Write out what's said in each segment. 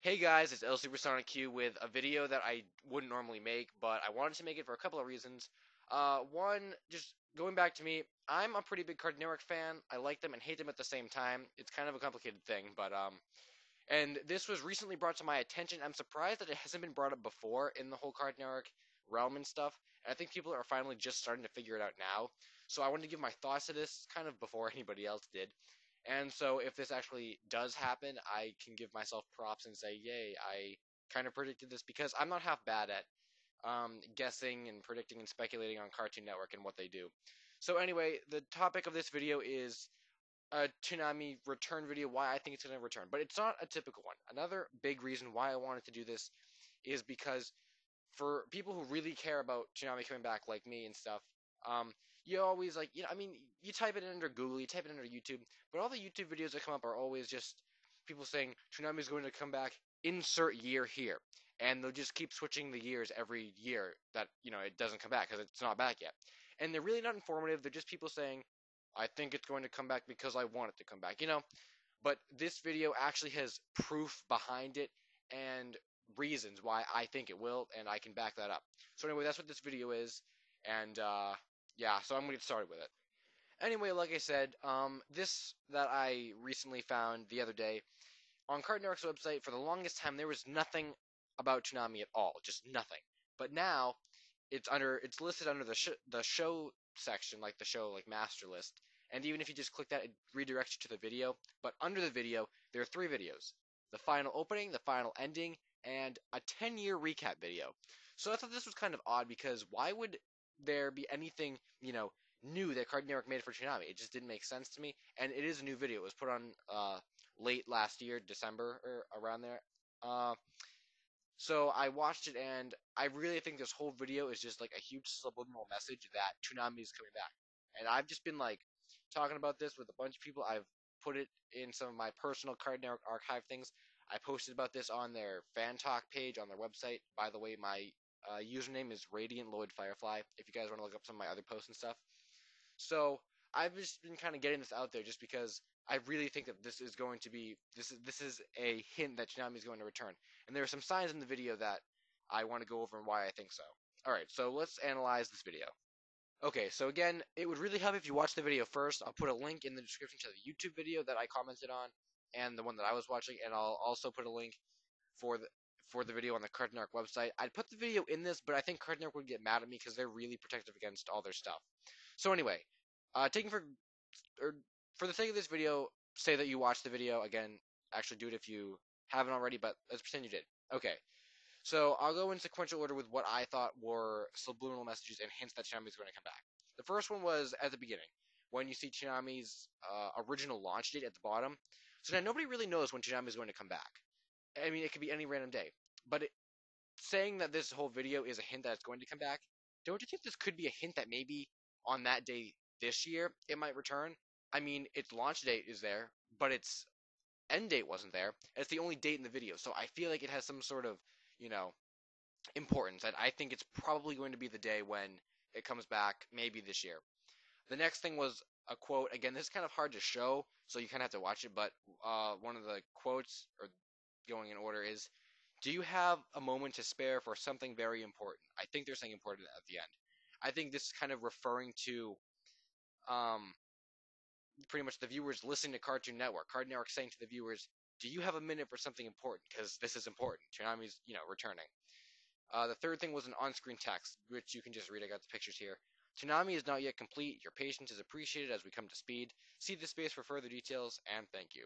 Hey guys, it's LSupersonicQ with a video that I wouldn't normally make, but I wanted to make it for a couple of reasons. One, just going back to me, I'm a pretty big Cartoon Network fan. I like them and hate them at the same time. It's kind of a complicated thing, and this was recently brought to my attention. I'm surprised that it hasn't been brought up before in the whole Cartoon Network realm and stuff. And I think people are finally just starting to figure it out now. So I wanted to give my thoughts to this kind of before anybody else did. And so if this actually does happen, I can give myself props and say, yay, I kind of predicted this because I'm not half bad at guessing and predicting and speculating on Cartoon Network and what they do. So anyway, the topic of this video is a Toonami return video, why I think it's going to return. But it's not a typical one. Another big reason why I wanted to do this is because for people who really care about Toonami coming back, like me and stuff, you always you type it in under Google, you type it under YouTube, but all the YouTube videos that come up are always just people saying Toonami is going to come back, insert year here, and they'll just keep switching the years every year that it doesn't come back because it's not back yet, and they're really not informative. They're just people saying, I think it's going to come back because I want it to come back. But this video actually has proof behind it and reasons why I think it will, and I can back that up. So anyway, that's what this video is, and yeah, so I'm gonna get started with it. Anyway, like I said, this that I recently found the other day on Cartoon Network's website. For the longest time, there was nothing about Toonami at all, just nothing. But now it's listed under the show section, like the show like master list. And even if you just click that, it redirects you to the video. But under the video, there are three videos: the final opening, the final ending, and a 10-year recap video. So I thought this was kind of odd because why would there be anything new that Cartoon Network made for Toonami? It just didn't make sense to me. And it is a new video. It was put on late last year, December or around there. Uh, so I watched it, and I really think this whole video is just like a huge subliminal message that Toonami is coming back. And I've just been like talking about this with a bunch of people. I've put it in some of my personal Cartoon Network archive things. I posted about this on their fan talk page on their website. By the way, my username is Radiant Lloyd Firefly. If you guys want to look up some of my other posts and stuff. So I've just been kind of getting this out there just because I really think that this is a hint that Toonami is going to return, and there are some signs in the video that I want to go over and why I think so. All right, so let's analyze this video. Okay, so again, it would really help if you watch the video first. I'll put a link in the description to the YouTube video that I commented on and the one that I was watching, and I'll also put a link for the video on the Cartoon Network website. I'd put the video in this, but I think Cartoon Network would get mad at me because they're really protective against all their stuff. So anyway, taking or for the sake of this video, say that you watched the video. Again, actually do it if you haven't already, but let's pretend you did. Okay, so I'll go in sequential order with what I thought were subliminal messages and hints that Toonami is going to come back. The first one was at the beginning, when you see Toonami's original launch date at the bottom. So now nobody really knows when Toonami is going to come back. I mean, it could be any random day. But saying that this whole video is a hint that it's going to come back, don't you think this could be a hint that maybe on that day this year it might return? I mean, its launch date is there, but its end date wasn't there. It's the only date in the video, so I feel like it has some sort of, you know, importance. And I think it's probably going to be the day when it comes back, maybe this year. The next thing was a quote. Again, this is kind of hard to show, so you kind of have to watch it. But one of the quotes, or going in order, is, "Do you have a moment to spare for something very important?" I think they're saying important at the end. I think this is kind of referring to um, pretty much the viewers listening to Cartoon Network. Cartoon Network saying to the viewers, "Do you have a minute for something important? Because this is important. Toonami's, returning." The third thing was an on-screen text, which you can just read. I got the pictures here. Toonami is not yet complete. Your patience is appreciated as we come to speed. See the space for further details, and thank you.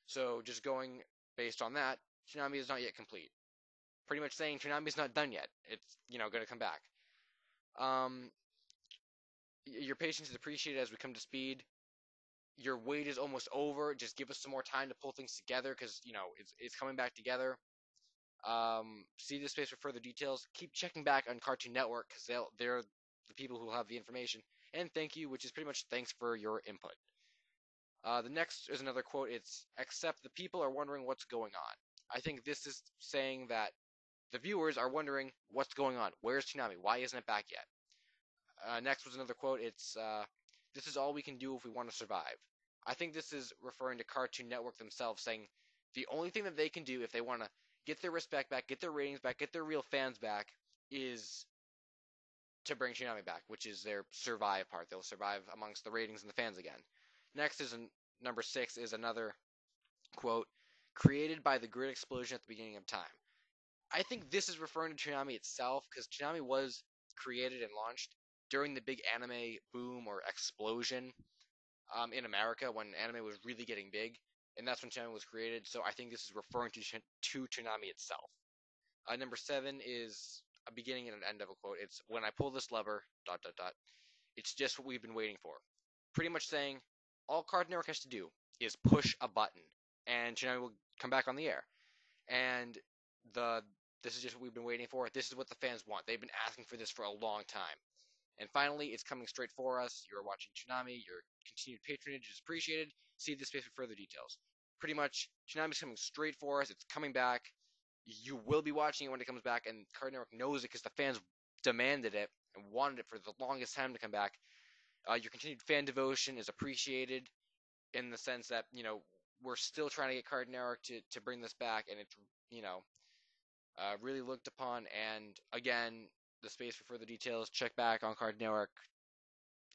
So just going based on that, Toonami is not yet complete. Pretty much saying Toonami is not done yet. It's, going to come back. Um, your patience is appreciated as we come to speed. Your wait is almost over. Just give us some more time to pull things together because, it's coming back together. See this space for further details. Keep checking back on Cartoon Network because they're the people who will have the information. And thank you, which is pretty much thanks for your input. The next is another quote. It's, "Except the people are wondering what's going on." I think this is saying that the viewers are wondering what's going on. Where's Toonami? Why isn't it back yet? Next was another quote. It's, "This is all we can do if we want to survive." I think this is referring to Cartoon Network themselves saying The only thing that they can do if they want to get their respect back, get their ratings back, get their real fans back, is to bring Toonami back, which is their survive part. They'll survive amongst the ratings and the fans again. Next is number 6 is another quote, created by the grid explosion at the beginning of time. I think this is referring to Toonami itself, because Toonami was created and launched during the big anime boom or explosion in America when anime was really getting big, and that's when Toonami was created. So I think this is referring to Toonami itself. Number 7 is a beginning and an end of a quote. It's when I pull this lever, dot dot dot. It's just what we've been waiting for. Pretty much saying all Cartoon Network has to do is push a button, and Toonami will come back on the air. And this is just what we've been waiting for. This is what the fans want. They've been asking for this for a long time. And finally, it's coming straight for us. You're watching Toonami. Your continued patronage is appreciated. See this space for further details. Pretty much, Toonami's coming straight for us. It's coming back. You will be watching it when it comes back, and Cartoon Network knows it because the fans demanded it and wanted it for the longest time to come back. Your continued fan devotion is appreciated in the sense that, we're still trying to get Cartoon Network to bring this back, and it's, really looked upon. And again, the space for further details, check back on Cartoon Network,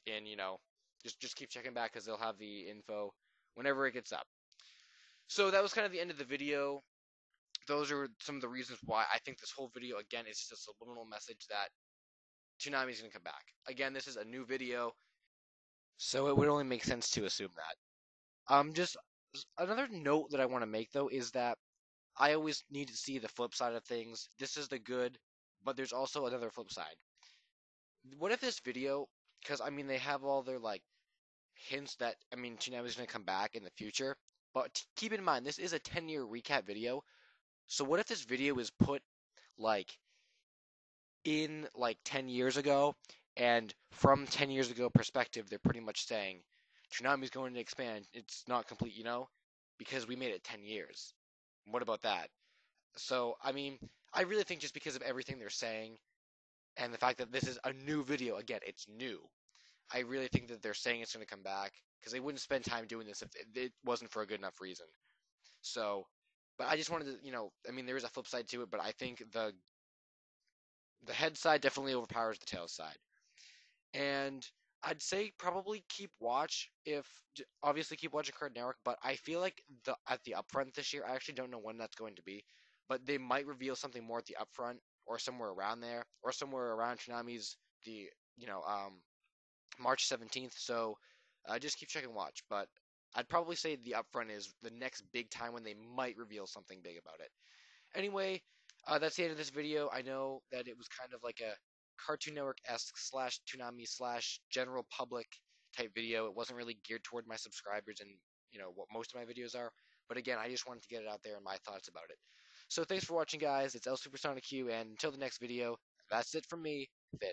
and just keep checking back because they'll have the info whenever it gets up. So that was kind of the end of the video. Those are some of the reasons why I think this whole video, again, is just a subliminal message that Toonami is going to come back. Again, this is a new video, so it would only make sense to assume that. Just another note that I want to make, though, is that I always need to see the flip side of things. This is the good, but there's also another flip side. What if this video, because, they have all their, hints that, Toonami is going to come back in the future, but keep in mind, this is a 10-year recap video, so what if this video is put, in, 10 years ago, and from 10 years ago perspective, they're pretty much saying, Toonami's going to expand, it's not complete, because we made it 10 years. What about that? So, I really think just because of everything they're saying, and the fact that this is a new video, again, it's new, I really think that they're saying it's going to come back, because they wouldn't spend time doing this if it wasn't for a good enough reason. So, but I just wanted to, there is a flip side to it, but I think the head side definitely overpowers the tail side. And I'd say probably obviously keep watching Cartoon Network, but I feel like at the upfront this year, I actually don't know when that's going to be, but they might reveal something more at the upfront, or somewhere around there, or somewhere around Toonami's, March 17th, so just keep checking watch, but I'd probably say the upfront is the next big time when they might reveal something big about it. Anyway, that's the end of this video. I know that it was kind of like a Cartoon Network-esque / Toonami / general public type video. It wasn't really geared toward my subscribers and, what most of my videos are. But again, I just wanted to get it out there and my thoughts about it. So thanks for watching, guys. It's El Supersonic Q, and until the next video, that's it from me, Finn.